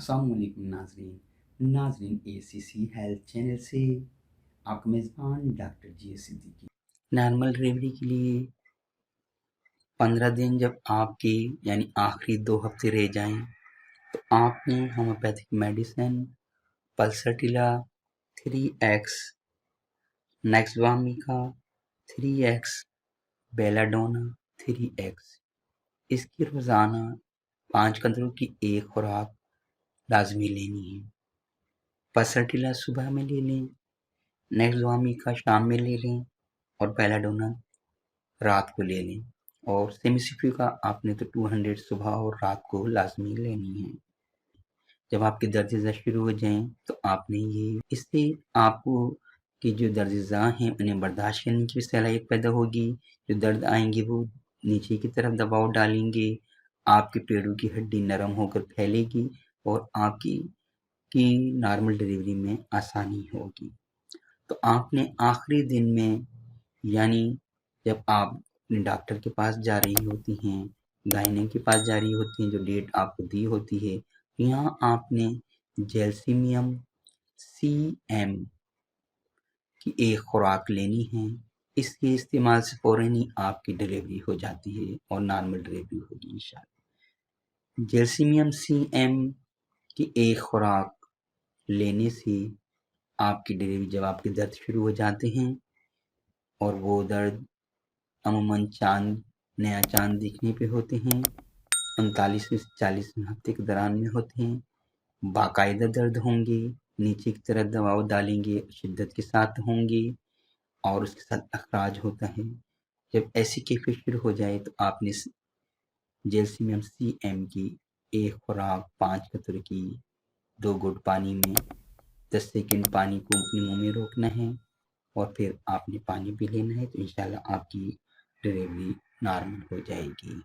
अस्सलाम वालेकुम नाजरीन ए सी सी हेल्थ चैनल से आपका मेज़बान doctor G S Siddiqui. Normal delivery के लिए 15 दिन जब आपके यानी आखिरी 2 हफ्ते रह जाएं तो आपने homeopathic medicine pulsatilla 3x, nux vomica 3x, belladonna 3x, इसकी रोज़ाना 5 कतरों की एक खुराक लाजमी लेनी है। पल्सरटिला सुबह में ले लें, नेक्सवामिका शाम में ले लें और बेलाडोना रात को ले लें। और सेमिसिफ्यू आपने तो 200 सुबह और रात को लाजमी लेनी है। जब आपके दर्द शुरू हो जाएं तो आपने ये इससे आपको कि जो दर्द हैं उन्हें बर्दाश्त करने की सलाहियत पैदा होगी। जो दर्द आएंगे वो नीचे की तरफ दबाव डालेंगे, आपके पेड़ों की हड्डी नरम होकर फैलेगी और आपकी नॉर्मल डिलीवरी में आसानी होगी। तो आपने आखिरी दिन में यानी जब आप अपने डॉक्टर के पास जा रही होती हैं, गायने के पास जा रही होती हैं, जो डेट आपको दी होती है, यहाँ आपने जेल्सिमियम CM की एक खुराक लेनी है। इसके इस्तेमाल से फ़ौरन ही आपकी डिलीवरी हो जाती है और नॉर्मल डिलीवरी होगी इंशाल्लाह। जेल्सिमियम CM की एक खुराक लेने से आपकी डिलीवरी जब आपके दर्द शुरू हो जाते हैं और वो दर्द अमूमन नया चाँद दिखने पे होते हैं, 39 से 40 हफ्ते के दौरान में होते हैं, बाकायदा दर्द होंगे, नीचे की तरफ दबाव डालेंगे, शिद्दत के साथ होंगे और उसके साथ अखराज होता है। जब ऐसी कैफियत शुरू हो जाए तो आपने जेल्सिमियम CM की एक खुराक 5 कतरे की 2 घुट पानी में 10 सेकंड पानी को अपने मुंह में रोकना है और फिर आपने पानी पी लेना है, तो इंशाल्लाह आपकी डिलीवरी नॉर्मल हो जाएगी।